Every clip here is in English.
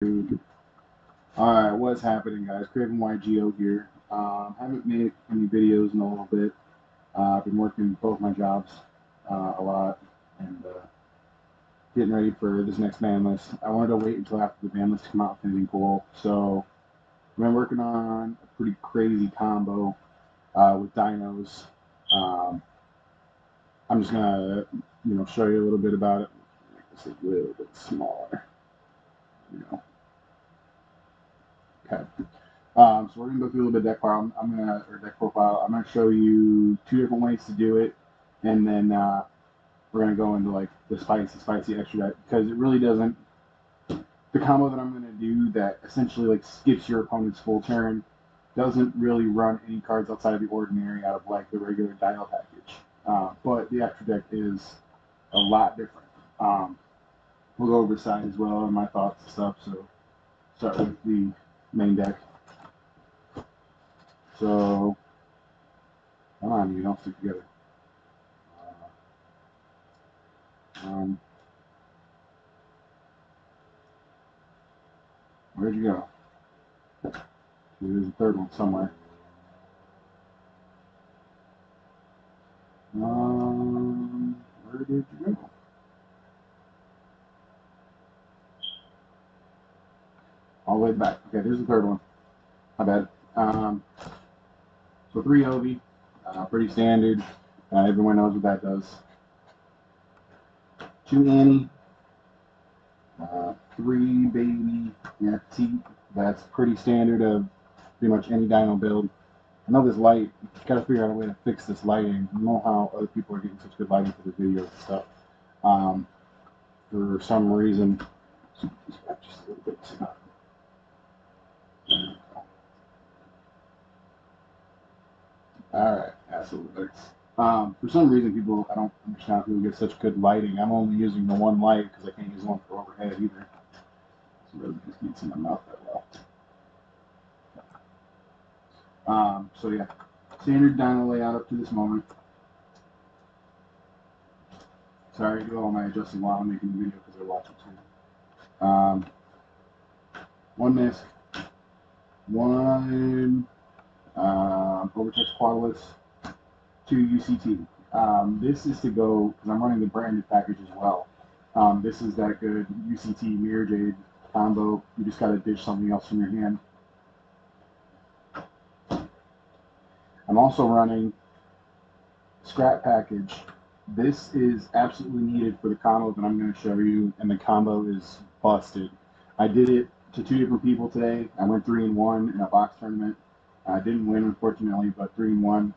Alright, what's happening, guys? Craven YGO here. Haven't made any videos in a little bit. I've been working both my jobs a lot and getting ready for this next ban list. I wanted to wait until after the ban list come out for anything cool. So I've been working on a pretty crazy combo with dinos. I'm just gonna show you a little bit about it. Make this a little bit smaller. Okay. So we're gonna go through a little bit of deck file. Deck profile. I'm gonna show you two different ways to do it, and then we're gonna go into like the spicy extra deck because it really doesn't. The combo that I'm gonna do that essentially like skips your opponent's full turn doesn't really run any cards outside of the ordinary out of like the regular Dino package. But the extra deck is a lot different. We'll go over the side as well and my thoughts and stuff. So start with the main deck. So, come on, you don't stick together. Where'd you go? There's a third one somewhere. Where did you go? All the way back. Okay, there's the third one. My bad. So 3 Ovi, pretty standard. Everyone knows what that does. 2 Annie, 3 Baby, yeah, T. That's pretty standard of pretty much any dino build. I know this light, you gotta figure out a way to fix this lighting. I don't know how other people are getting such good lighting for the videos and stuff. For some reason, just a little bit. Alright, absolutely. For some reason, I don't understand how people get such good lighting. I'm only using the one light because I can't use one for overhead either. So really just needs in my mouth that well. So yeah, standard dino layout up to this moment. Sorry, I do all my adjusting while I'm making the video because they're watching too. One Mist, one Overtext Quadless, 2 UCT. This is to go, because I'm running the branded package as well. This is that good UCT Mirror Jade combo. You just got to dish something else from your hand. I'm also running Scrap Package. This is absolutely needed for the combo that I'm going to show you, and the combo is busted. I did it to 2 different people today. I went 3-1 in a box tournament. I didn't win, unfortunately, but 3-1.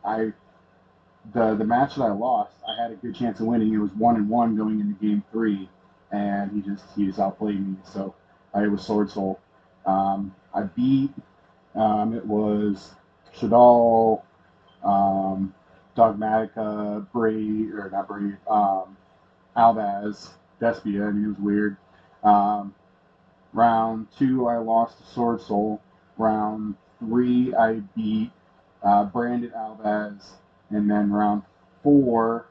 The match that I lost, I had a good chance of winning. It was 1-1 going into game 3, and he just outplayed me. So I was Sword Soul. I beat. It was Shadal, Dogmatica, Albaz, Despia. I mean, it was weird. Round 2, I lost to Sword Soul. Round 3, I beat Branded Albaz. And then round 4,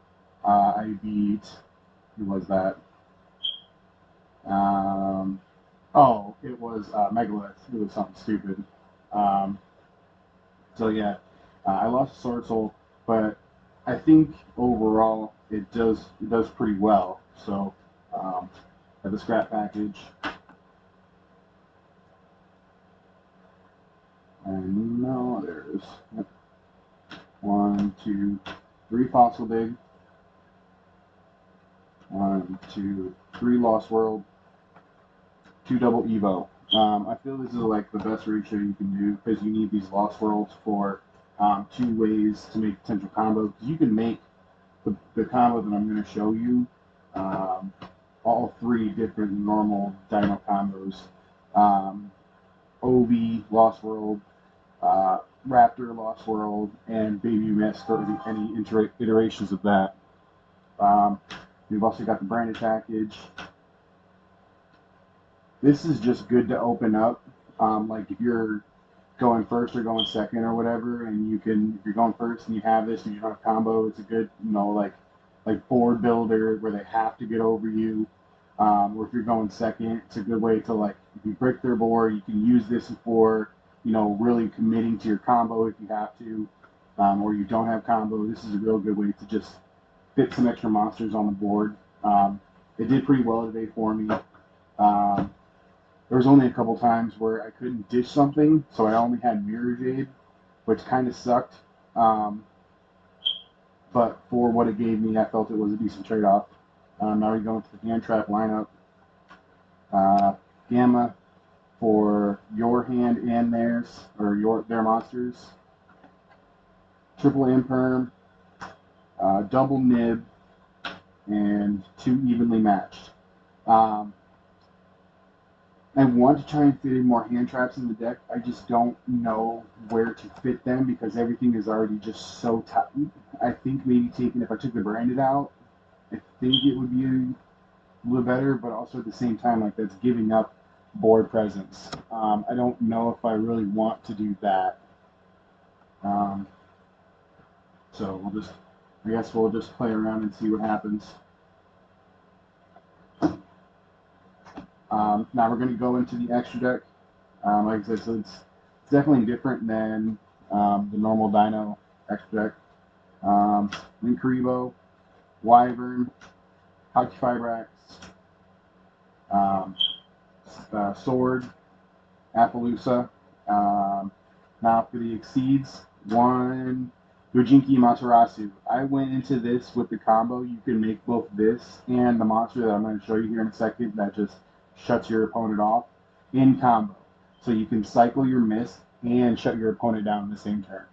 I beat, who was that? It was Megalith. It was something stupid. So yeah, I lost Sword Soul, but I think overall it does pretty well. So have the scrap package. And no, there's 1, 2, 3 Fossil Dig. 1, 2, 3 Lost World. 2 Double Evo. I feel this is like the best ratio you can do because you need these Lost Worlds for 2 ways to make potential combos. You can make the combo that I'm going to show you all 3 different normal dino combos. Ovi, Lost World, Raptor, Lost World, and Baby Mist, or any iterations of that. We've also got the branded package. This is just good to open up. Like if you're going first or going second or whatever, and if you're going first and you have this and you don't have combo, it's a good, like board builder where they have to get over you. Or if you're going second, it's a good way to like If you break their board, you can use this for, you know, really committing to your combo if you have to, or you don't have combo. This is a real good way to just fit some extra monsters on the board. It did pretty well today for me. There was only a couple times where I couldn't dish something, so I only had Mirror Jade, which kind of sucked. But for what it gave me, I felt it was a decent trade-off. Now we go into the hand trap lineup. Gamma for your hand and theirs, or their monsters. Triple Imperm, double Nib, and 2 evenly matched. I want to try and fit in more hand traps in the deck. I just don't know where to fit them because everything is already just so tight. I think maybe if I took the branded out, I think it would be a little better, but also at the same time, like, that's giving up board presence. I don't know if I really want to do that. So I guess we'll just play around and see what happens. Now we're going to go into the extra deck. Like I said, so it's definitely different than the normal Dino extra deck. Linkaribo, Wyvern, Hockeyfibrax, Sword, Appaloosa. Now for the exceeds, 1 Dojinki Matarasu. I went into this with the combo. You can make both this and the monster that I'm going to show you here in a second that just shuts your opponent off in combo. So you can cycle your miss and shut your opponent down in the same turn.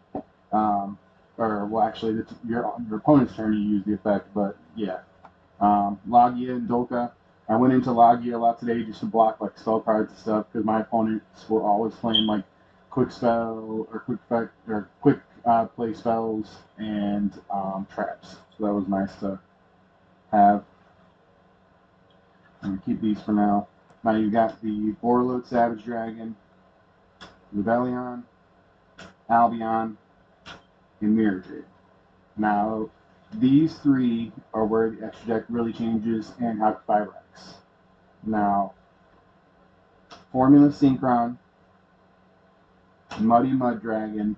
Well, actually, your opponent's turn you use the effect, but yeah. Logia and Dolka. I went into Logia a lot today just to block like spell cards and stuff because my opponents were always playing like quick spell or quick effect or quick play spells and traps. So that was nice to have. I'm gonna keep these for now. Now you got the Borreload Savage Dragon, Rebellion, Albion, and Mirror Jade. Now, these 3 are where the extra deck really changes and Hockeyfibrax. Now, Formula Synchron, Muddy Mud Dragon,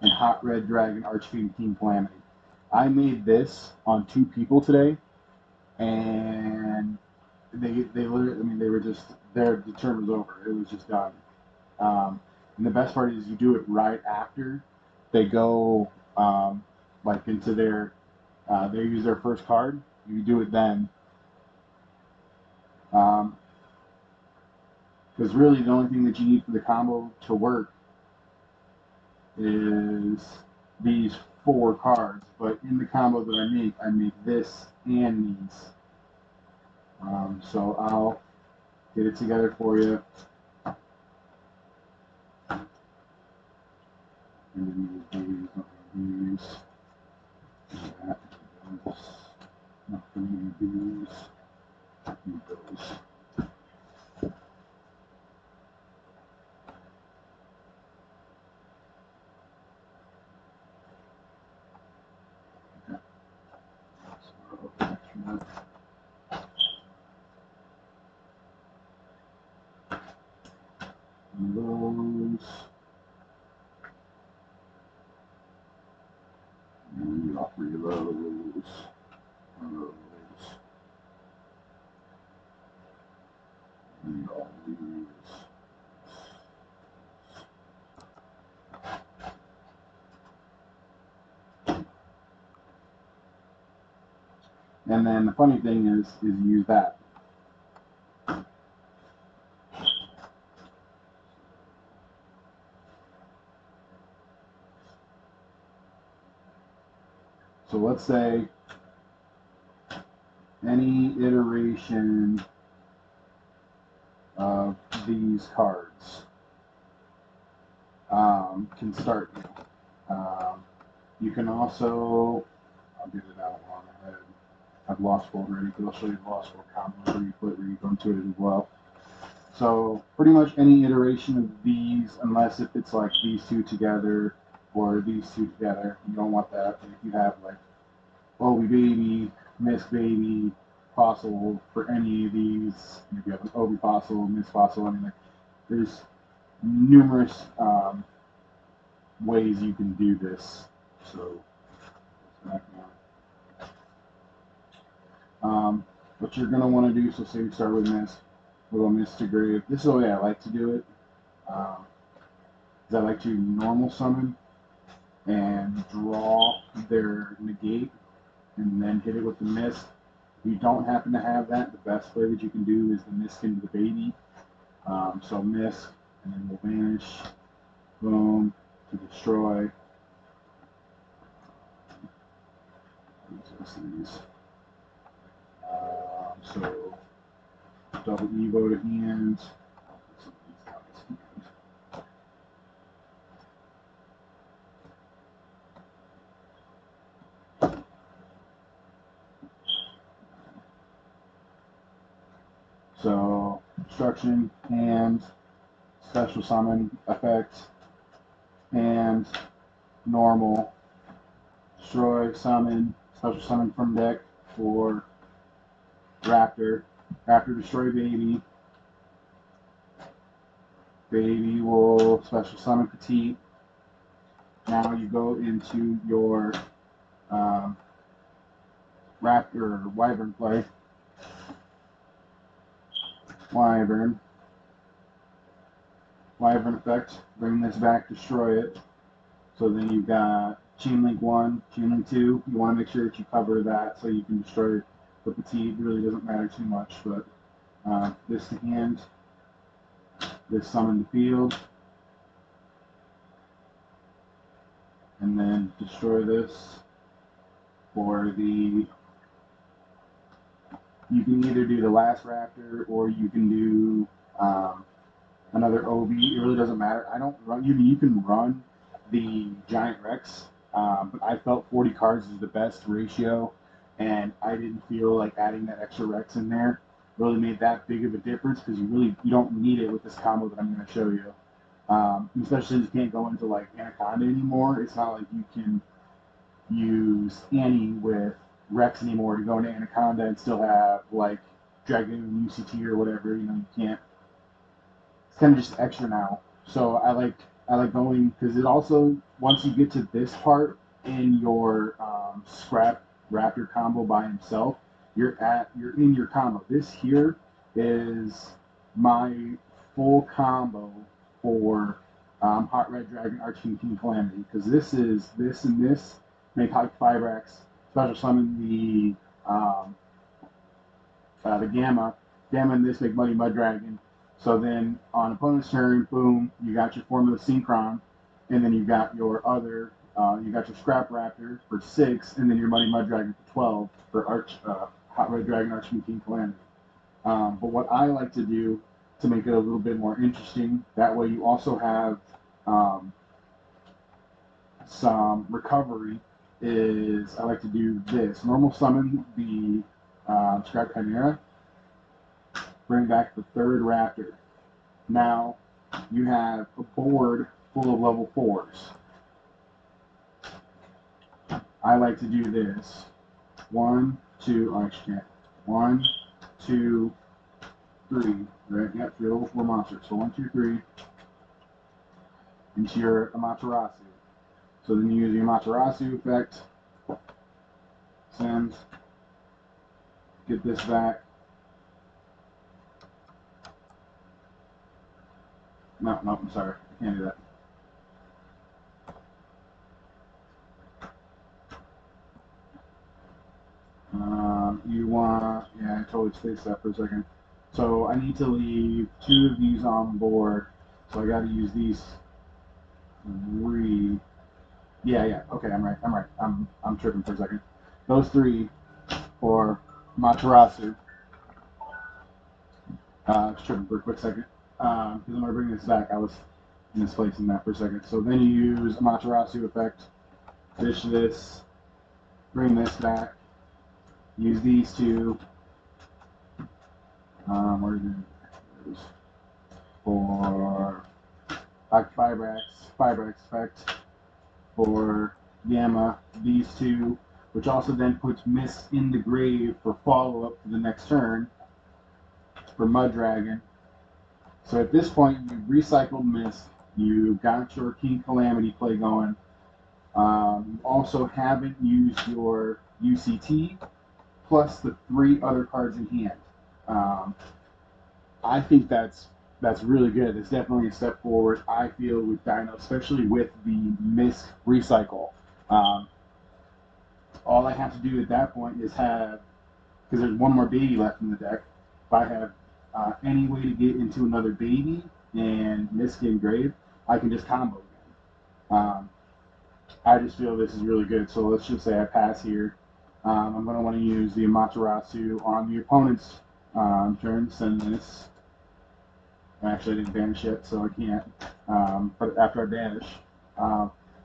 and Hot Red Dragon Archfiend King Calamity. I made this on 2 people today, and they literally, I mean, they were just, the turn was over. It was just done. And the best part is you do it right after they go like into their, they use their first card. You do it then. Because really the only thing that you need for the combo to work is these 4 cards. But in the combo that I make this and these. So I'll get it together for you. And these, that, those, nothing, these, and those. Okay. So, extra. And those. And all 3 of those. Those. And all these. And then the funny thing is use that. So let's say any iteration of these cards can start you. You can also, I'll get it out while I'm ahead. I've lost fold already, because I'll show you the lost fold combo where you go into it as well. So pretty much any iteration of these, unless if it's like these 2 together or these 2 together, you don't want that. If you have like Obi Baby, Miss Baby, possible for any of these. If you have an Obi possible, Miss possible, anything. There's numerous ways you can do this. So, what you're going to want to do, so say we start with Miss, we'll go Miss to Grave. This is the way I like to do it. Is I like to normal summon and draw their negate and then hit it with the Miss. If you don't happen to have that, the best play that you can do is the Miss into the baby. So Miss, and then we'll vanish, boom, to destroy. So double Evo to hand. So destruction and special summon effect and normal destroy summon special summon from deck for Raptor. Raptor destroy baby. Baby will special summon Petite. Now you go into your Raptor or Wyvern play. Wyvern effect, bring this back, destroy it. So then you've got Chain Link 1, Chain Link 2. You want to make sure that you cover that so you can destroy the Petite. It really doesn't matter too much, but this to hand, this summon to field, and then destroy this for the. You can either do the last Raptor or you can do another OB. It really doesn't matter. I don't run. You can run the Giant Rex, but I felt 40 cards is the best ratio, and I didn't feel like adding that extra Rex in there really made that big of a difference because you don't need it with this combo that I'm going to show you. Especially since you can't go into like Anaconda anymore. It's not like you can use Annie with Rex anymore to go into Anaconda and still have like Dragoon, UCT or whatever. You can't. It's kind of just extra now. So I like going because it also once you get to this part in your Scrap Raptor combo by himself, you're in your combo. This here is my full combo for Hot Red Dragon Archking King Calamity because this and this make Hot 5X special summon the Gamma and this make Muddy Mud Dragon. So then on opponent's turn, boom, you got your Formula Synchron, and then you got your other, you got your Scrap Raptor for 6, and then your Muddy Mud Dragon for 12 for Hot Red Dragon Arching King Calamity. But what I like to do to make it a little bit more interesting, that way you also have some recovery, is I like to do this. Normal summon the Scrap Chimera, bring back the third Raptor. Now you have a board full of level 4s. I like to do this. 1, 2, I actually can't. 1, 2, 3. Right? Yep, 3 level 4 monsters. So 1, 2, 3 into your Amaterasu. So then you use the Amaterasu effect. Send. Get this back. No, I'm sorry. I can't do that. You want, yeah, I totally spaced that for a second. So I need to leave 2 of these on board. So I got to use these 3. Yeah. Okay, I'm right. I'm tripping for a second. Those 3 for Materasu. I was tripping for a quick second. Because I'm going to bring this back. I was misplacing that for a second. So then you use Amaterasu effect. Fish this. Bring this back. Use these 2. Where did it for 5X effect. For Gamma, these 2 which also then puts Mist in the grave for follow-up for the next turn for Mud Dragon. So at this point, you've recycled Mist, you got your King Calamity play going. You also haven't used your UCT plus the 3 other cards in hand. I think that's really good. It's definitely a step forward, I feel, with Dino, especially with the Mist recycle. All I have to do at that point is have, because there's one more baby left in the deck, if I have any way to get into another baby and Mist get engraved, I can just combo again. I just feel this is really good. So let's just say I pass here. I'm going to want to use the Amaterasu on the opponent's turn. Send this. Actually, I didn't banish yet, so I can't. But after I banish,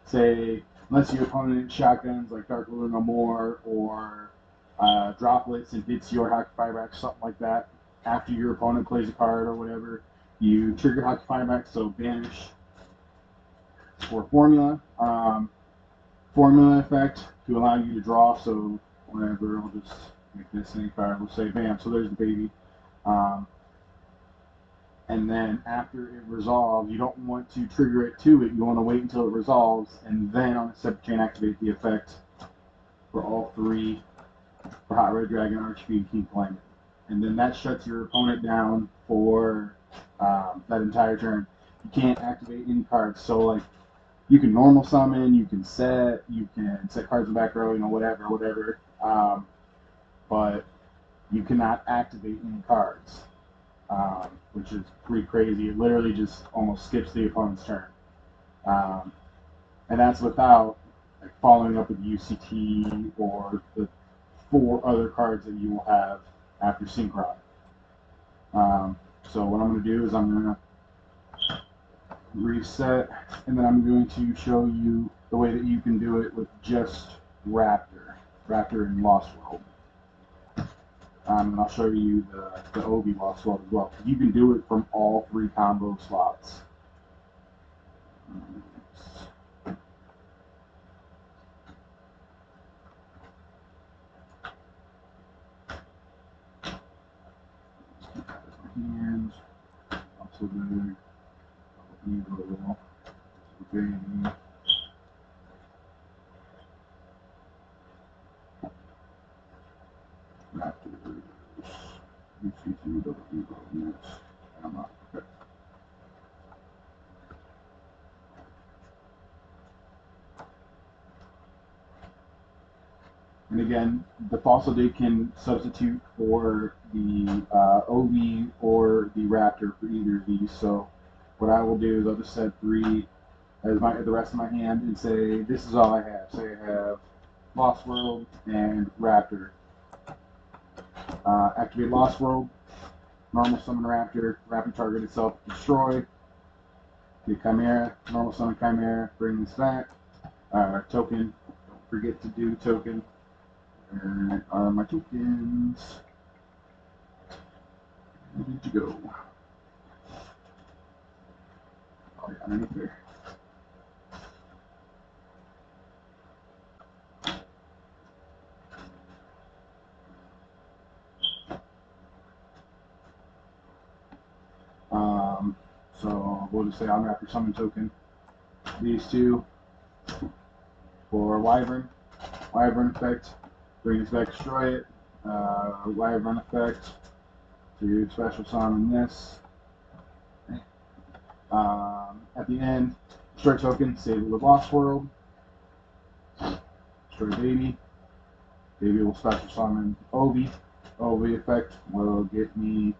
say, unless your opponent shotguns like Dark Lure No More or droplets and hits your Hockey Fireback, something like that, after your opponent plays a card or whatever, you trigger Hockey Fireback, so banish for formula. Formula effect to allow you to draw, so whatever, I'll just make this any card. We'll say bam, so there's the baby. And then after it resolves, you don't want to trigger it to it, you want to wait until it resolves, and then on a separate chain activate the effect for all 3 for Hot Red Dragon, Archfiend, King Calamity. And then that shuts your opponent down for that entire turn. You can't activate any cards, so like, you can normal summon, you can set cards in the back row, whatever. But you cannot activate any cards, which is pretty crazy. It literally just almost skips the opponent's turn. And that's without like, following up with UCT or the 4 other cards that you will have after Synchron. So what I'm going to do is I'm going to reset, and then I'm going to show you the way that you can do it with just Raptor and Lost World. And I'll show you the Obi Lost World as well. You can do it from all 3 combo slots. Hands, also big, Evo, baby. Raptors, UCT, double Evo, next, Emma. Okay. And again, the fossil day can substitute for the OV or the Raptor for either of these. So what I will do is I'll just set 3 as the rest of my hand and say this is all I have. Say I have Lost World and Raptor. Activate Lost World, normal summon Raptor, Raptor target itself, destroy. Get Chimera, normal summon Chimera, bring this back. Token, don't forget to do token. Where are my tokens? Where did you go? Oh, yeah, underneath there. So we'll just say I'm after summon token. These 2 for Wyvern. Wyvern effect, bring this back, destroy it. Wyvern effect to special summon this. Okay. At the end, destroy token, save the Lost World. Destroy baby. Baby will special summon Obi. Obi effect will get me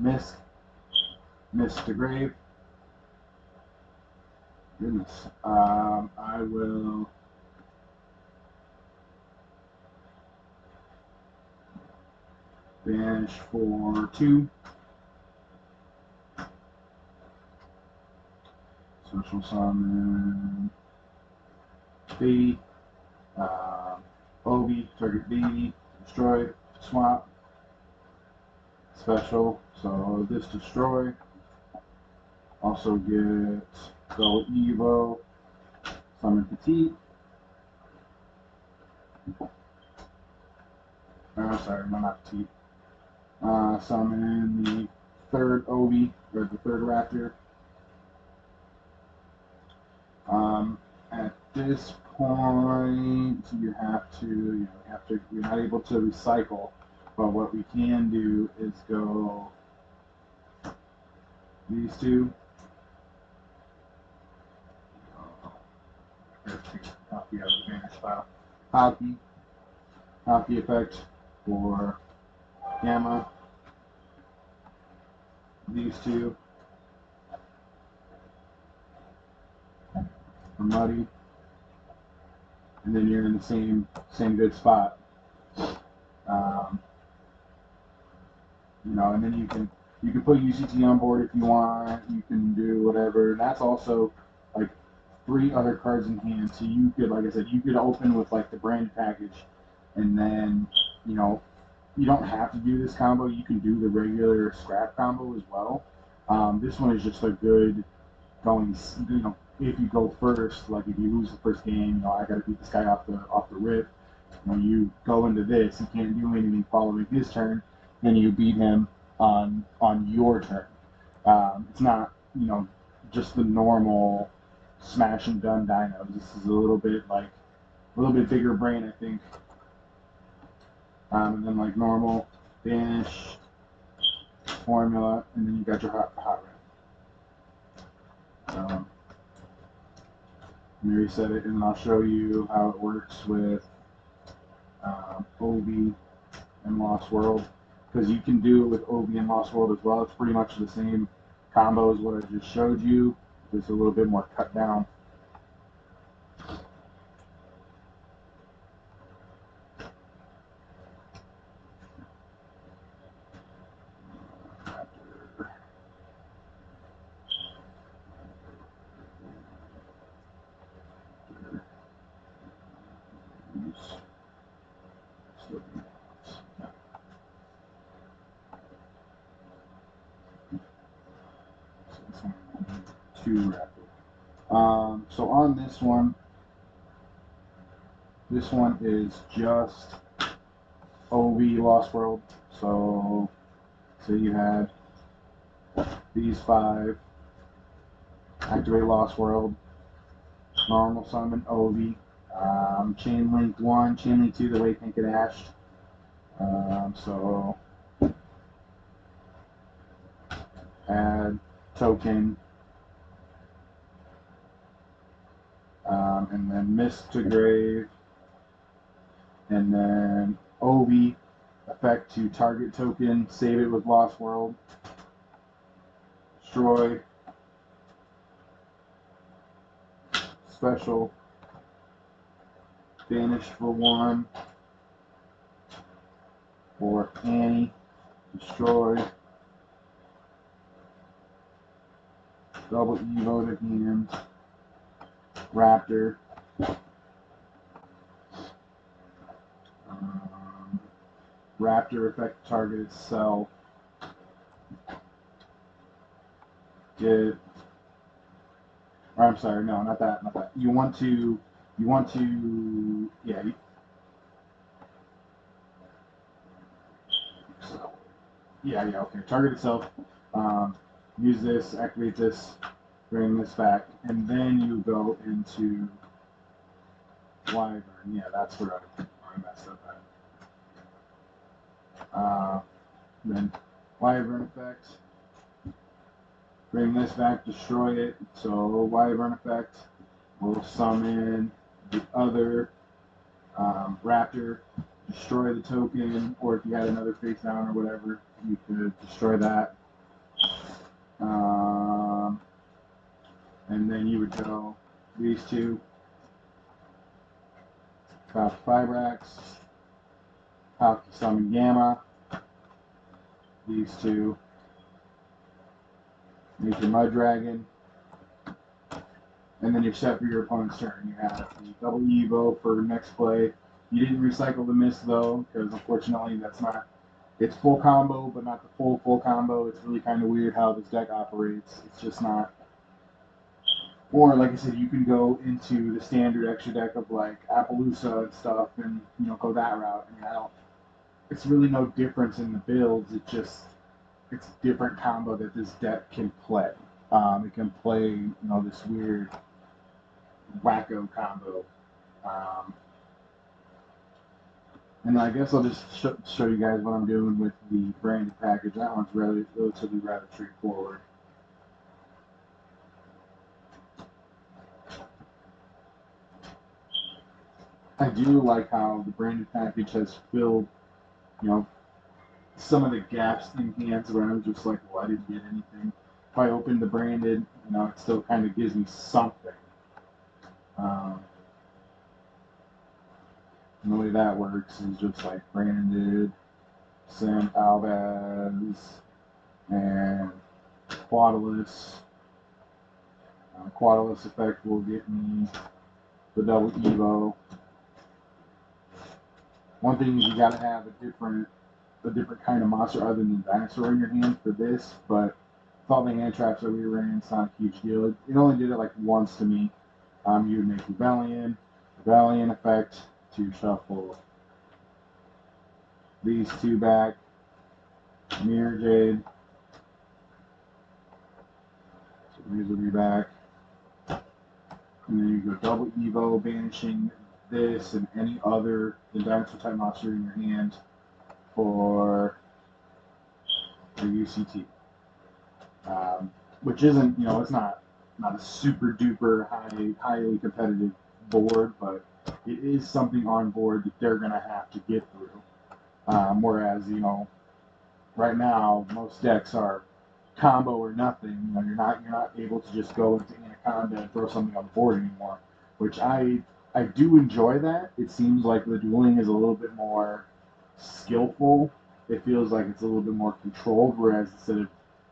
Mist. Mist to grave. Goodness. I will banish for 2. Social summon baby. Obi, target baby, destroy, swap. Special, so this destroy. Also get go Evo, summon Petite. I'm sorry, no, not T. Summon the third Ovi, or the third Raptor. At this point, you have to, you're not able to recycle, but what we can do is go these two. Copy of the Vanish file. Hockey effect for Gamma. These two for Muddy, and then you're in the same good spot. And then you can put UCT on board if you want. You can do whatever. That's also like 3 other cards in hand. So you could, like I said, you could open with like the brand package, and then you don't have to do this combo. You can do the regular scrap combo as well. This one is just a good going. If you go first, like if you lose the first game, I got to beat this guy off the rip. When you go into this, you can't do anything following his turn. Then you beat him on your turn. It's not just the normal smash and done dinos. This is a little bit bigger brain, I think. And then like normal, Vanish, Formula, and then you got your hot red. Let me reset it, and I'll show you how it works with OV and Lost World, because you can do it with OV and Lost World as well. It's pretty much the same combo as what I just showed you, just a little bit more cut down. Too rapid. So on this one is just OV Lost World. So you had these 5, activate Lost World, normal summon OV, chain link 1, chain link 2, the way Pink and Ash. So add token, and then Mist to Grave, and then OV effect to target token, save it with Lost World, destroy, special, Vanish for 1, for Annie, destroy, double Evo to hand, Raptor, Raptor effect target itself, or I'm sorry, no, not that. You want to, yeah. Okay. Target itself. Use this, activate this, bring this back, and then you go into Wyvern. Yeah, that's where I messed up at. Then Wyvern effect. Bring this back, destroy it. So Wyvern effect will summon the other Raptor, destroy the token, or if you had another face down or whatever, you could destroy that. And then you would go these two, pop 5 racks, pop summon Gamma, these two, make your Mud Dragon, and then you're set for your opponent's turn. You have the double Evo for next play. You didn't recycle the Mist though, because unfortunately that's not, it's full combo, but not the full combo. It's really kind of weird how this deck operates. It's just not. Or like I said, you can go into the standard extra deck of like Appaloosa and stuff, and go that route. I mean, it's really no difference in the builds. It's a different combo that this deck can play. It can play, you know, this weird wacko combo. Um, and I guess I'll just show you guys what I'm doing with the branded package. That one's relatively rather straightforward. I do like how the branded package has filled, you know, some of the gaps in hands where I'm just like, well, I didn't get anything. If I open the branded, you know, it still kind of gives me something. Um, and the way that works is just like branded, Sam Alvaz, and Quadalus. Quadalus effect will get me the double Evo. One thing is you gotta have a different kind of monster other than dinosaur in your hand for this, but with all the hand traps that we ran, it's not a huge deal. It only did it like once to me. You would make Rebellion effect to shuffle these two back, Mirror Jade, so these will be back, and then you go double Evo, banishing this and any other dinosaur type monster in your hand for the UCT. Which isn't, you know, it's not a super duper highly competitive board, but it is something on board that they're gonna have to get through. Whereas, you know, right now most decks are combo or nothing. You know, you're not able to just go into Anaconda and throw something on the board anymore. Which I do enjoy that. It seems like the dueling is a little bit more skillful. It feels like it's a little bit more controlled, whereas instead of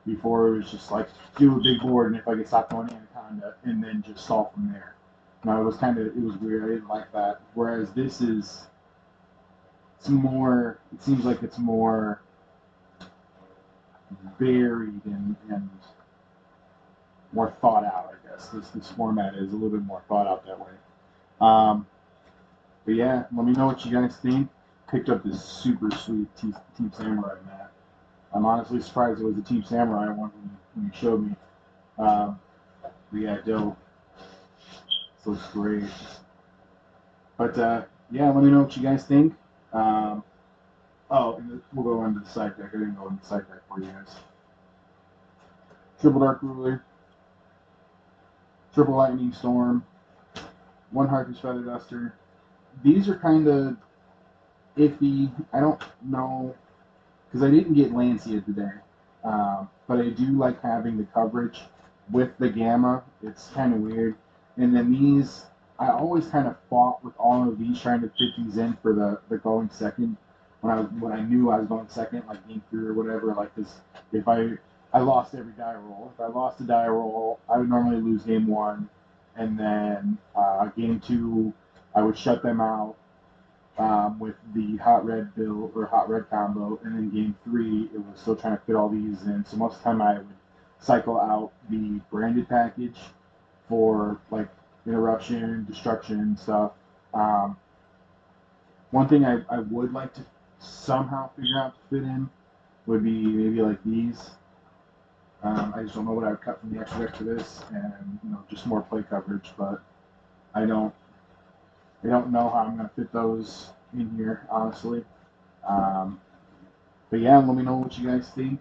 before it was just like do a big board, and if I get stopped on Anaconda, and then just solve from there. Now it was weird. I didn't like that. Whereas this is, it's more. It seems like it's more varied and more thought out. I guess this format is a little bit more thought out that way. But yeah, let me know what you guys think. Picked up this super sweet Team Samurai mat. I'm honestly surprised it was the Team Samurai one when you showed me. But yeah, dope. This looks great. But yeah, let me know what you guys think. Oh, and we'll go into the side deck. I didn't go into the side deck for you guys. Triple Dark Ruler, Triple Lightning Storm, one Harpy's Feather Duster. These are kind of iffy. I don't know, because I didn't get Lancia today. But I do like having the coverage with the Gamma. It's kind of weird. And then these, I always kind of fought with all of these, trying to fit these in for the going second. When I knew I was going second, like game 3 or whatever, like this, if I lost every die roll. If I lost a die roll, I would normally lose game 1, and then game 2, I would shut them out with the hot red bill or hot red combo, and then game 3, it was still trying to fit all these in. So most of the time, I would cycle out the branded package for like interruption, destruction stuff. One thing I would like to somehow figure out to fit in would be maybe like these. I just don't know what I would cut from the extra deck for this, and you know, just more play coverage. But I don't know how I'm gonna fit those in here, honestly. But yeah, let me know what you guys think.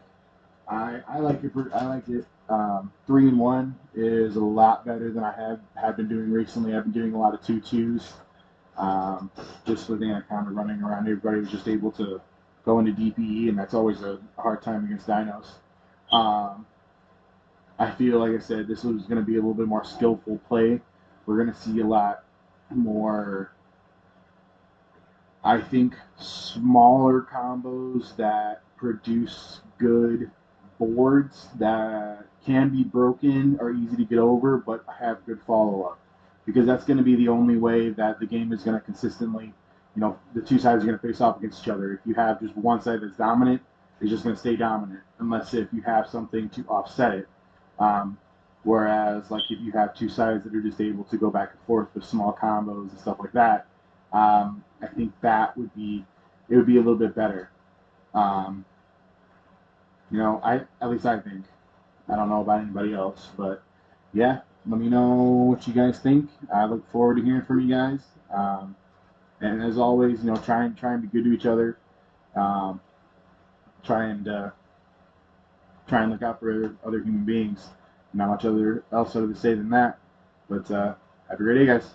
I like it. I like it. 3-in-1 is a lot better than I have been doing recently. I've been doing a lot of 2-2s. Just with Anaconda running around, everybody was just able to go into DPE, and that's always a hard time against dinos. I feel, like I said, this was going to be a little bit more skillful play. We're going to see a lot more, I think, smaller combos that produce good boards that can be broken or easy to get over, but have good follow-up. Because that's going to be the only way that the game is going to consistently, you know, the two sides are going to face off against each other. If you have just one side that's dominant, it's just going to stay dominant, unless if you have something to offset it. Whereas, like, if you have two sides that are just able to go back and forth with small combos and stuff like that, I think that would be it would be a little bit better. Um, at least I think. I don't know about anybody else, but yeah, let me know what you guys think. I look forward to hearing from you guys. And as always, try and be good to each other. Um, try and try and look out for other human beings. Not much else other to say than that. But have a great day, guys.